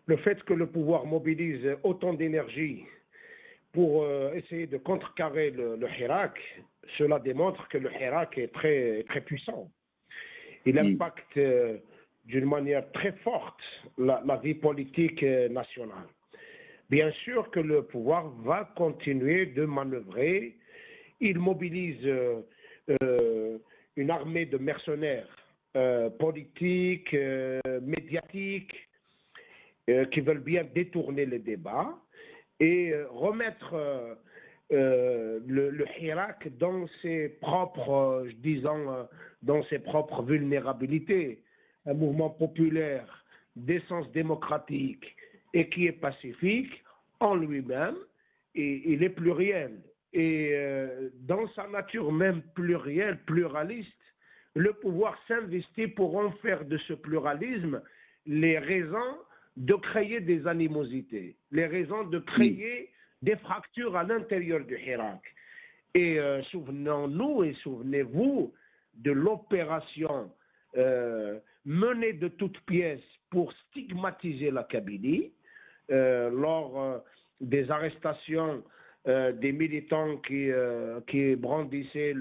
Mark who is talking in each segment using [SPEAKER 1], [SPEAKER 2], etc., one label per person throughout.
[SPEAKER 1] le fait que le pouvoir mobilise autant d'énergie pour essayer de contrecarrer le Hirak, cela démontre que le Hirak est très puissant. Il impacte d'une manière très forte la vie politique nationale. Bien sûr que le pouvoir va continuer de manœuvrer. Il mobilise une armée de mercenaires politiques, médiatiques, qui veulent bien détourner les débats et remettre le Hirak dans ses propres, dans ses propres vulnérabilités. Un mouvement populaire d'essence démocratique et qui est pacifique en lui-même, et il est pluriel. Et dans sa nature même plurielle, pluraliste, le pouvoir s'investit pour en faire de ce pluralisme les raisons de créer des animosités, les raisons de créer des fractures à l'intérieur du Hirak. Et souvenons-nous et souvenez-vous de l'opération menée de toutes pièces pour stigmatiser la Kabylie lors des arrestations des militants qui brandissaient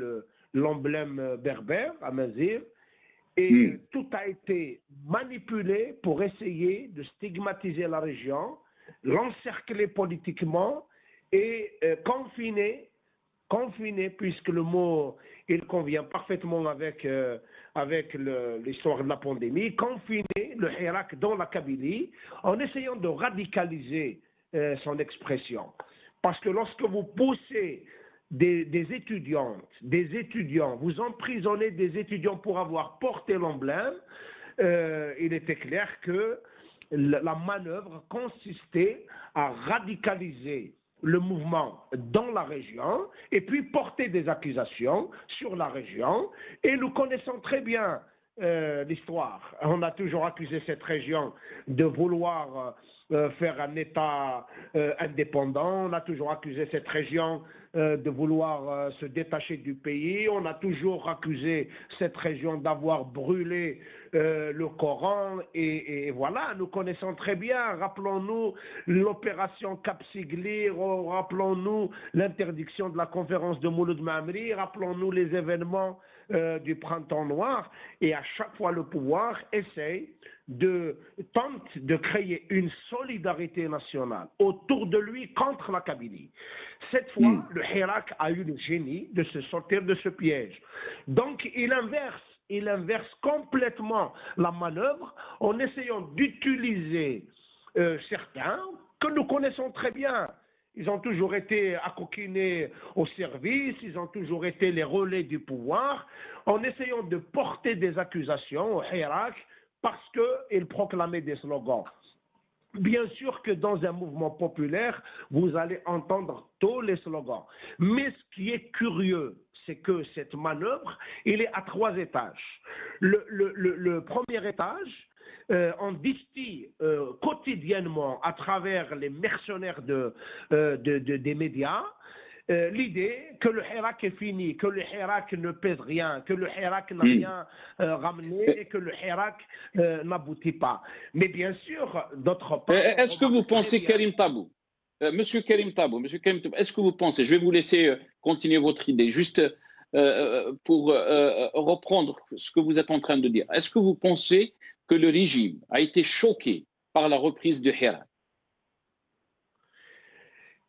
[SPEAKER 1] l'emblème berbère à Mazir. Et tout a été manipulé pour essayer de stigmatiser la région, l'encercler politiquement et confiner, puisque le mot il convient parfaitement avec l'histoire de la pandémie, confiner le Hirak dans la Kabylie en essayant de radicaliser son expression. Parce que lorsque vous poussez des étudiants, vous emprisonnez des étudiants pour avoir porté l'emblème, il était clair que la manœuvre consistait à radicaliser le mouvement dans la région et puis porter des accusations sur la région. Et nous connaissons très bien l'histoire. On a toujours accusé cette région de vouloir faire un État indépendant. On a toujours accusé cette région de vouloir se détacher du pays. On a toujours accusé cette région d'avoir brûlé le Coran. Et voilà, nous connaissons très bien. Rappelons-nous l'opération Cap Siglir, rappelons-nous l'interdiction de la conférence de Mouloud Mamri, rappelons-nous les événements du Printemps Noir. Et à chaque fois, le pouvoir tente de créer une solidarité nationale autour de lui contre la Kabylie. Cette fois, le Hirak a eu le génie de se sortir de ce piège. Donc, il inverse complètement la manœuvre en essayant d'utiliser certains que nous connaissons très bien. Ils ont toujours été accoquinés au service, ils ont toujours été les relais du pouvoir, en essayant de porter des accusations au Hirak parce qu'ils proclamaient des slogans. Bien sûr que dans un mouvement populaire, vous allez entendre tous les slogans. Mais ce qui est curieux, c'est que cette manœuvre, il est à 3 étages. Le premier étage, on distille quotidiennement à travers les mercenaires des médias l'idée que le Hirak est fini, que le Hirak ne pèse rien, que le Hirak n'a rien ramené et que le Hirak n'aboutit pas. Mais bien sûr, d'autre part...
[SPEAKER 2] Est-ce que vous pensez, Karim Tabou, Monsieur Karim Tabou, est-ce que vous pensez, je vais vous laisser continuer votre idée, juste pour reprendre ce que vous êtes en train de dire, est-ce que vous pensez que le régime a été choqué par la reprise du Hirak?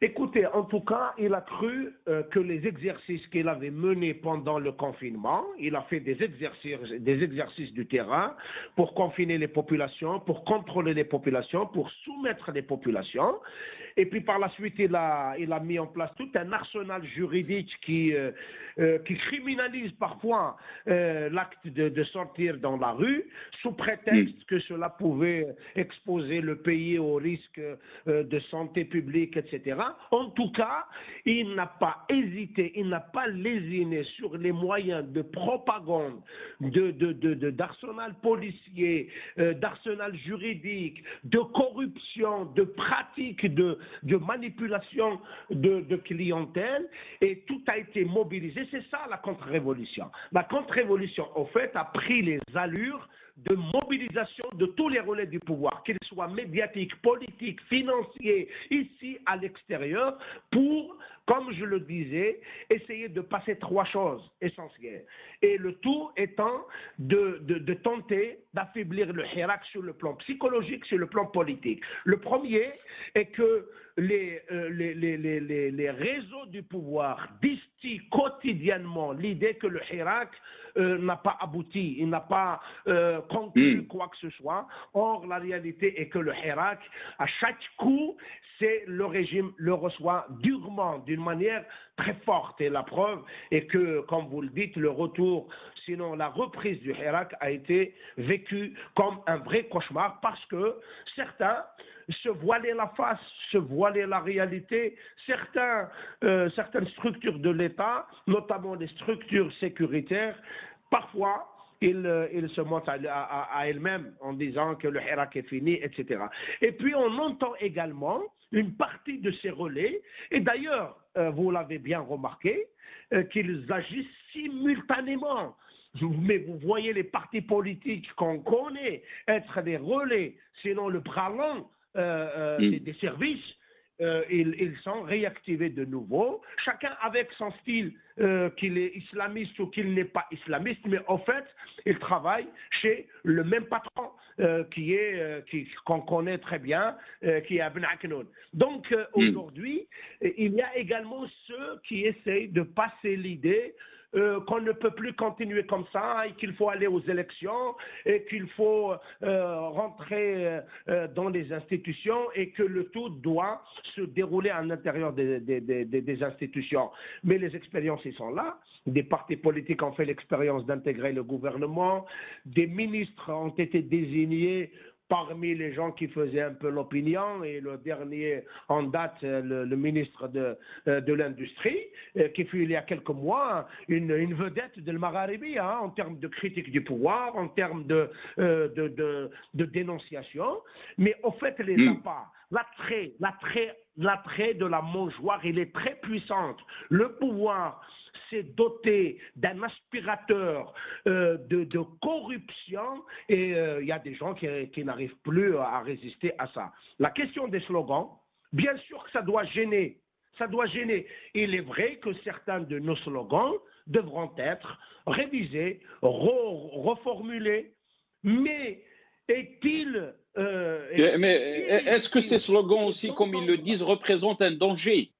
[SPEAKER 1] Écoutez, en tout cas, il a cru que les exercices qu'il avait menés pendant le confinement, il a fait des exercices du terrain pour confiner les populations, pour contrôler les populations, pour soumettre les populations. Et puis par la suite, il a mis en place tout un arsenal juridique qui criminalise parfois l'acte de sortir dans la rue, sous prétexte que cela pouvait exposer le pays au risque de santé publique, etc. En tout cas, il n'a pas hésité, il n'a pas lésiné sur les moyens de propagande, d'arsenal policier, d'arsenal juridique, de corruption, de pratiques de manipulation de clientèle, et tout a été mobilisé. C'est ça la contre-révolution. La contre-révolution, au fait, a pris les allures de mobilisation de tous les relais du pouvoir, qu'ils soient médiatiques, politiques, financiers, ici à l'extérieur, pour, comme je le disais, essayer de passer trois choses essentielles. Et le tout étant de tenter d'affaiblir le Hirak sur le plan psychologique, sur le plan politique. Le premier est que les réseaux du pouvoir distillent quotidiennement l'idée que le Hirak n'a pas abouti, il n'a pas conclu quoi que ce soit. Or, la réalité est que le Hirak, à chaque coup, le régime le reçoit durement, d'une manière très forte. Et la preuve est que, comme vous le dites, le retour, sinon la reprise du Hirak a été vécue comme un vrai cauchemar parce que certains se voilaient la face, se voilaient la réalité. Certaines structures de l'État, notamment les structures sécuritaires, parfois, ils se montent à elles-mêmes en disant que le Hirak est fini, etc. Et puis on entend également une partie de ces relais, et d'ailleurs, vous l'avez bien remarqué, qu'ils agissent simultanément. Mais vous voyez les partis politiques qu'on connaît être des relais, sinon le bras long des services, ils sont réactivés de nouveau, chacun avec son style, qu'il est islamiste ou qu'il n'est pas islamiste, mais en fait, ils travaillent chez le même patron qu'on connaît très bien, qui est Ibn Aknoun. Donc aujourd'hui, il y a également ceux qui essayent de passer l'idée qu'on ne peut plus continuer comme ça et qu'il faut aller aux élections et qu'il faut rentrer dans les institutions et que le tout doit se dérouler à l'intérieur des institutions. Mais les expériences, ils sont là. Des partis politiques ont fait l'expérience d'intégrer le gouvernement. Des ministres ont été désignés parmi les gens qui faisaient un peu l'opinion, et le dernier en date, le ministre de l'Industrie, qui fut il y a quelques mois une vedette de Magharibi, en termes de critique du pouvoir, en termes de dénonciation. Mais au fait, les appâts, l'attrait de la mangeoire, il est très puissante. Le pouvoir s'est doté d'un aspirateur de corruption, et il y a des gens qui n'arrivent plus à résister à ça. La question des slogans, bien sûr que ça doit gêner. Ça doit gêner. Il est vrai que certains de nos slogans devront être révisés, reformulés, mais est-il...
[SPEAKER 2] mais est-ce que ces slogans aussi, comme ils le disent, représentent un danger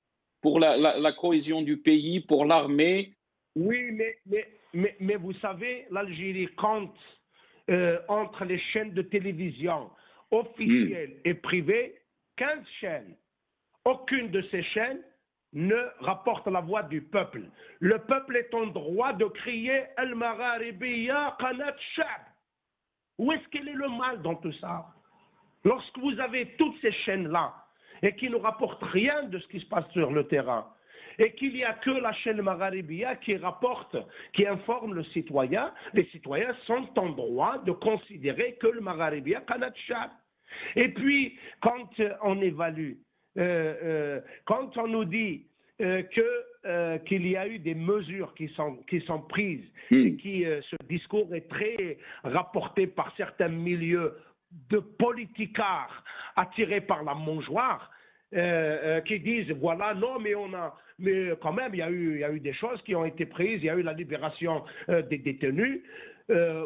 [SPEAKER 2] pour la cohésion du pays, pour l'armée?
[SPEAKER 1] Oui, mais vous savez, l'Algérie compte entre les chaînes de télévision officielles et privées 15 chaînes. Aucune de ces chaînes ne rapporte la voix du peuple. Le peuple est en droit de crier « Al-Magharibiya Qanat Shab ». Où est-ce qu'il est le mal dans tout ça? Lorsque vous avez toutes ces chaînes-là et qui ne rapportent rien de ce qui se passe sur le terrain, et qu'il n'y a que la chaîne Magharibiya qui rapporte, qui informe le citoyen, les citoyens sont en droit de considérer que le Magharibiya Qanat Shab. Et puis, quand on évalue, quand on nous dit qu'il y a eu des mesures qui sont prises, et ce discours est très rapporté par certains milieux de politicards attirés par la mangeoire, qui disent voilà, non, mais quand même il y a eu des choses qui ont été prises, il y a eu la libération des détenus,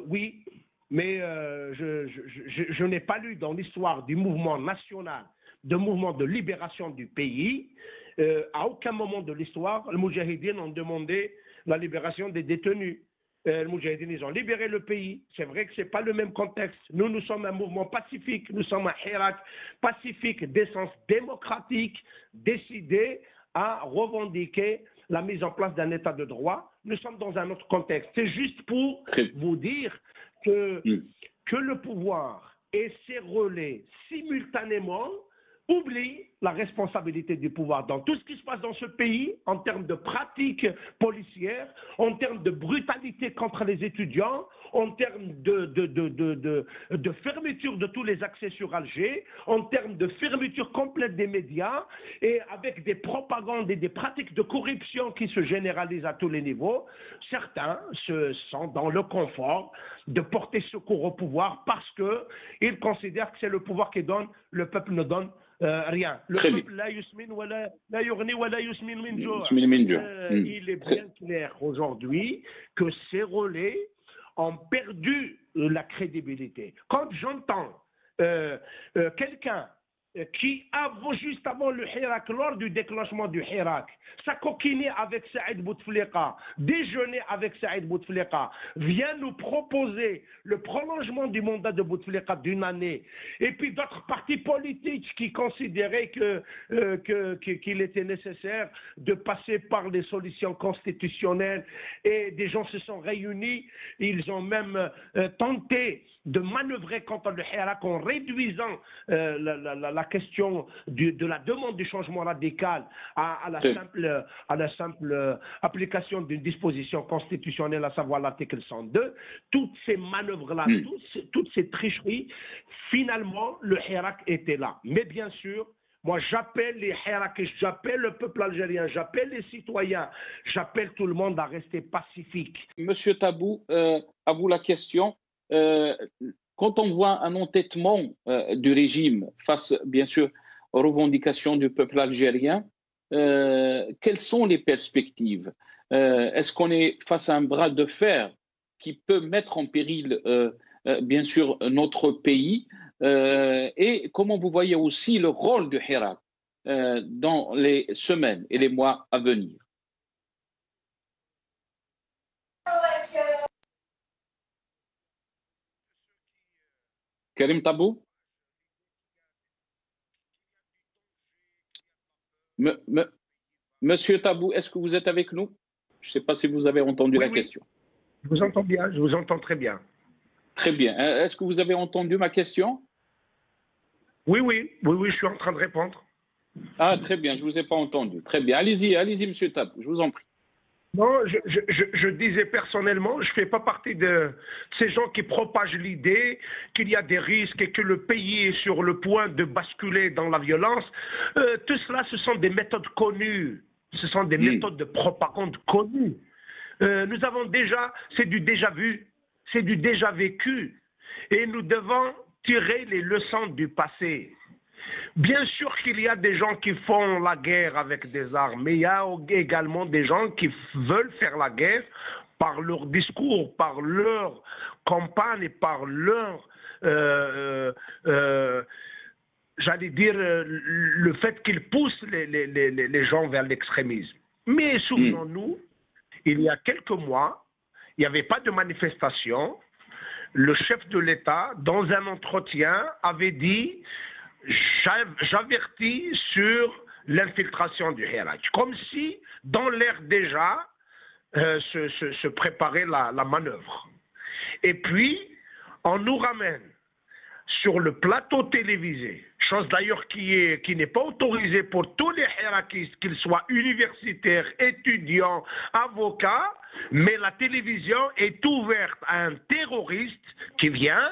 [SPEAKER 1] oui, mais je n'ai pas lu dans l'histoire du mouvement national, de mouvement de libération du pays, à aucun moment de l'histoire, les Moudjahidines ont demandé la libération des détenus. Les Moudjahidines, ils ont libéré le pays. C'est vrai que ce n'est pas le même contexte. Nous sommes un mouvement pacifique, nous sommes un Hirak pacifique, d'essence démocratique, décidé à revendiquer la mise en place d'un état de droit. Nous sommes dans un autre contexte. C'est juste pour vous dire que le pouvoir et ses relais simultanément oublie la responsabilité du pouvoir dans tout ce qui se passe dans ce pays en termes de pratiques policières, en termes de brutalité contre les étudiants, en termes de fermeture de tous les accès sur Alger, en termes de fermeture complète des médias et avec des propagandes et des pratiques de corruption qui se généralisent à tous les niveaux. Certains se sentent dans le confort de porter secours au pouvoir parce qu'ils considèrent que c'est le pouvoir qui donne, le peuple ne donne rien. Le peuple, il est bien clair aujourd'hui que ces relais ont perdu la crédibilité. Quand j'entends quelqu'un qui, juste avant le Hirak, lors du déclenchement du Hirak, s'acoquiner avec Saïd Bouteflika, déjeuner avec Saïd Bouteflika, vient nous proposer le prolongement du mandat de Bouteflika d'une année, et puis d'autres partis politiques qui considéraient qu'il était nécessaire de passer par les solutions constitutionnelles, et des gens se sont réunis, ils ont même tenté de manœuvrer contre le Hirak en réduisant la question de la demande du changement radical à la simple application d'une disposition constitutionnelle, à savoir l'article 102. Toutes ces manœuvres-là, toutes ces tricheries, finalement, le Hirak était là. Mais bien sûr, moi, j'appelle les Hirakis, j'appelle le peuple algérien, j'appelle les citoyens, j'appelle tout le monde à rester pacifique.
[SPEAKER 2] Monsieur Tabou, à vous la question. Quand on voit un entêtement du régime face, bien sûr, aux revendications du peuple algérien, quelles sont les perspectives? Est-ce qu'on est face à un bras de fer qui peut mettre en péril, bien sûr, notre pays? Et comment vous voyez aussi le rôle du Hirak dans les semaines et les mois à venir? Karim Tabou? Monsieur Tabou, est-ce que vous êtes avec nous? Je ne sais pas si vous avez entendu la question.
[SPEAKER 1] Je vous entends bien, je vous entends très bien.
[SPEAKER 2] Très bien. Est-ce que vous avez entendu ma question?
[SPEAKER 1] Oui, je suis en train de répondre.
[SPEAKER 2] Ah, très bien, je ne vous ai pas entendu. Très bien. Allez-y, monsieur Tabou, je vous en prie.
[SPEAKER 1] Non, je disais personnellement, je ne fais pas partie de ces gens qui propagent l'idée qu'il y a des risques et que le pays est sur le point de basculer dans la violence. Tout cela, ce sont des méthodes connues. Ce sont des méthodes de propagande connues. Nous avons déjà, c'est du déjà vu, c'est du déjà vécu. Et nous devons tirer les leçons du passé. Bien sûr qu'il y a des gens qui font la guerre avec des armes, mais il y a également des gens qui veulent faire la guerre par leur discours, par leur campagne, par leur, j'allais dire, le fait qu'ils poussent les gens vers l'extrémisme. Mais souvenons-nous, il y a quelques mois, il n'y avait pas de manifestation. Le chef de l'État, dans un entretien, avait dit: j'avertis sur l'infiltration du Hirak. Comme si, dans l'air déjà, se préparait la manœuvre. Et puis, on nous ramène sur le plateau télévisé, chose d'ailleurs qui n'est pas autorisée pour tous les Hirakistes, qu'ils soient universitaires, étudiants, avocats, mais la télévision est ouverte à un terroriste qui vient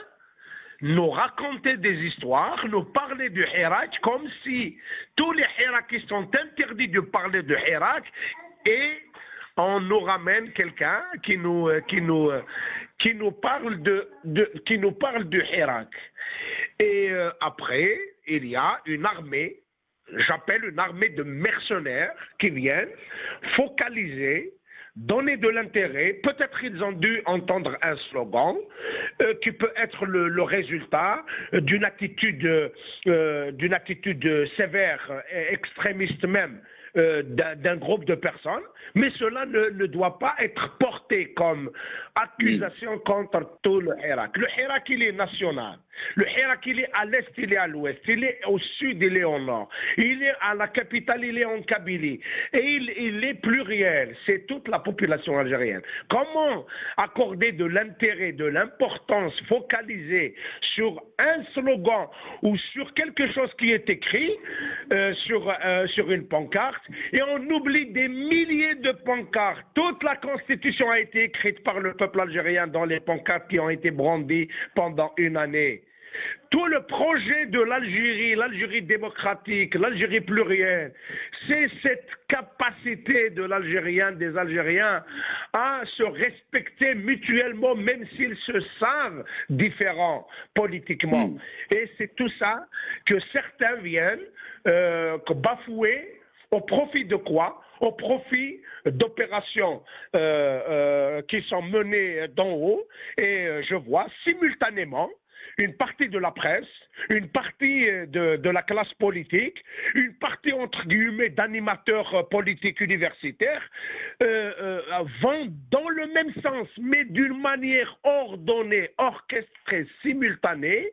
[SPEAKER 1] nous raconter des histoires, nous parler du Hirak, comme si tous les Hirakistes sont interdits de parler de Hirak, et on nous ramène quelqu'un qui nous parle du Hirak. Et après, il y a une armée, j'appelle une armée de mercenaires qui viennent focaliser, donner de l'intérêt. Peut-être ils ont dû entendre un slogan qui peut être le résultat d'une attitude sévère, extrémiste même, d'un groupe de personnes, mais cela ne doit pas être porté comme accusation contre tout le Hirak. Le Hirak, il est national. Le Hirak, il est à l'est, il est à l'ouest, il est au sud, il est au nord. Il est à la capitale, il est en Kabylie. Et il est pluriel, c'est toute la population algérienne. Comment accorder de l'intérêt, de l'importance focalisée sur un slogan ou sur quelque chose qui est écrit sur une pancarte, et on oublie des milliers de pancartes. Toute la Constitution a été écrite par le peuple algérien dans les pancartes qui ont été brandies pendant une année. Tout le projet de l'Algérie, l'Algérie démocratique, l'Algérie plurielle, c'est cette capacité de l'Algérien, des Algériens, à se respecter mutuellement, même s'ils se savent différents politiquement. Et c'est tout ça que certains viennent bafouer. Au profit de quoi? Au profit d'opérations qui sont menées d'en haut. Et je vois simultanément une partie de la presse, une partie de la classe politique, une partie entre guillemets d'animateurs politiques universitaires vont dans le même sens, mais d'une manière ordonnée, orchestrée, simultanée.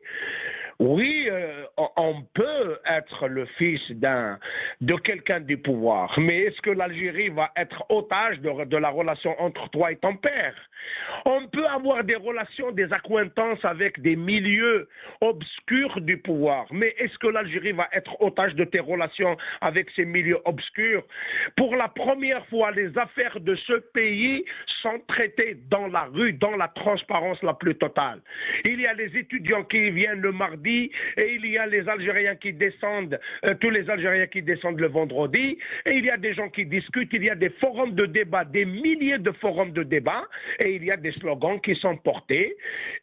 [SPEAKER 1] Oui, on peut être le fils de quelqu'un du pouvoir, mais est-ce que l'Algérie va être otage de la relation entre toi et ton père? On peut avoir des relations, des accointances avec des milieux obscurs du pouvoir, mais est-ce que l'Algérie va être otage de tes relations avec ces milieux obscurs? Pour la première fois, les affaires de ce pays sont traitées dans la rue, dans la transparence la plus totale. Il y a les étudiants qui viennent le mardi, et il y a les Algériens qui descendent, tous les Algériens qui descendent le vendredi, et il y a des gens qui discutent, il y a des forums de débat, des milliers de forums de débat, et il y a des slogans qui sont portés,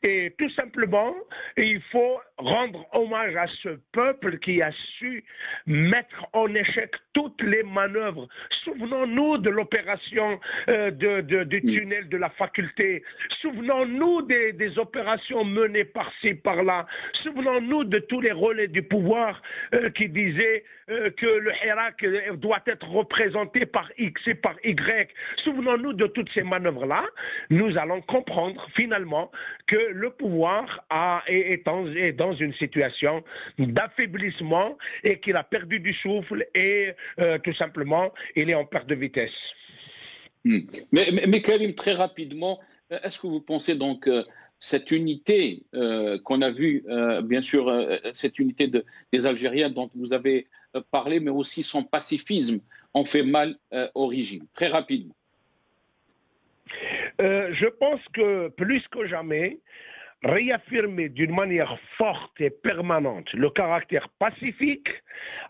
[SPEAKER 1] et tout simplement, il faut rendre hommage à ce peuple qui a su mettre en échec toutes les manœuvres. Souvenons-nous de l'opération du tunnel de la faculté, souvenons-nous des opérations menées par-ci, par-là, souvenons-nous de tous les relais du pouvoir qui disaient que le Hirak doit être représenté par X et par Y. Souvenons-nous de toutes ces manœuvres-là. Nous allons comprendre finalement que le pouvoir est dans une situation d'affaiblissement et qu'il a perdu du souffle et tout simplement il est en perte de vitesse.
[SPEAKER 2] Mais Karim, très rapidement, est-ce que vous pensez donc cette unité qu'on a vue, bien sûr, cette unité des Algériens dont vous avez parlé, mais aussi son pacifisme, ont fait mal au régime? Très rapidement.
[SPEAKER 1] Je pense que plus que jamais, réaffirmer d'une manière forte et permanente le caractère pacifique,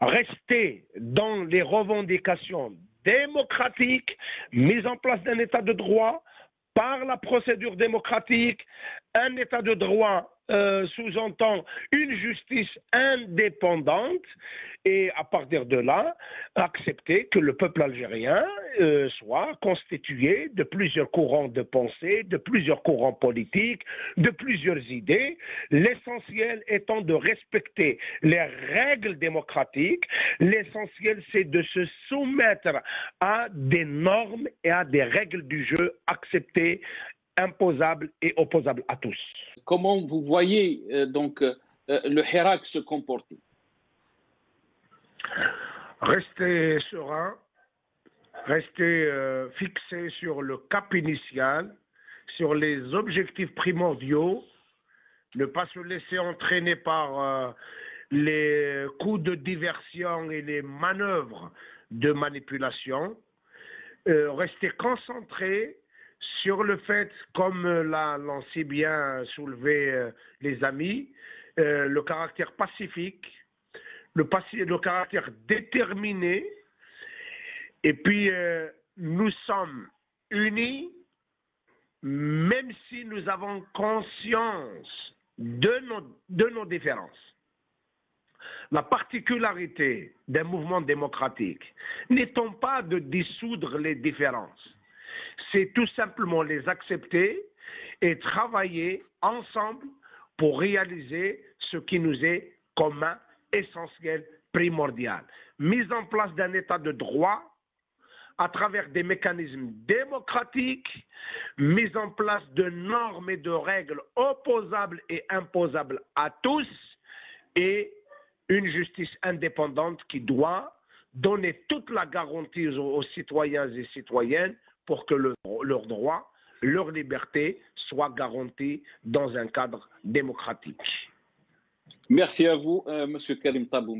[SPEAKER 1] rester dans les revendications démocratiques, mise en place d'un état de droit, par la procédure démocratique, un état de droit sous-entend une justice indépendante et à partir de là, accepter que le peuple algérien soit constitué de plusieurs courants de pensée, de plusieurs courants politiques, de plusieurs idées, l'essentiel étant de respecter les règles démocratiques, l'essentiel c'est de se soumettre à des normes et à des règles du jeu acceptées, imposables et opposables à tous.
[SPEAKER 2] Comment vous voyez le Hirak se comporter?
[SPEAKER 1] Rester serein, rester fixé sur le cap initial, sur les objectifs primordiaux, ne pas se laisser entraîner par les coups de diversion et les manœuvres de manipulation, rester concentré sur le fait, comme l'ont si bien soulevé les amis, le caractère pacifique, le caractère déterminé, et puis nous sommes unis, même si nous avons conscience de nos différences. La particularité d'un mouvement démocratique n'étant pas de dissoudre les différences, c'est tout simplement les accepter et travailler ensemble pour réaliser ce qui nous est commun essentiel, primordial. Mise en place d'un état de droit à travers des mécanismes démocratiques, mise en place de normes et de règles opposables et imposables à tous, et une justice indépendante qui doit donner toute la garantie aux citoyens et citoyennes pour que leurs droits, leur liberté soient garantis dans un cadre démocratique.
[SPEAKER 2] Merci à vous, Monsieur Karim Tabou.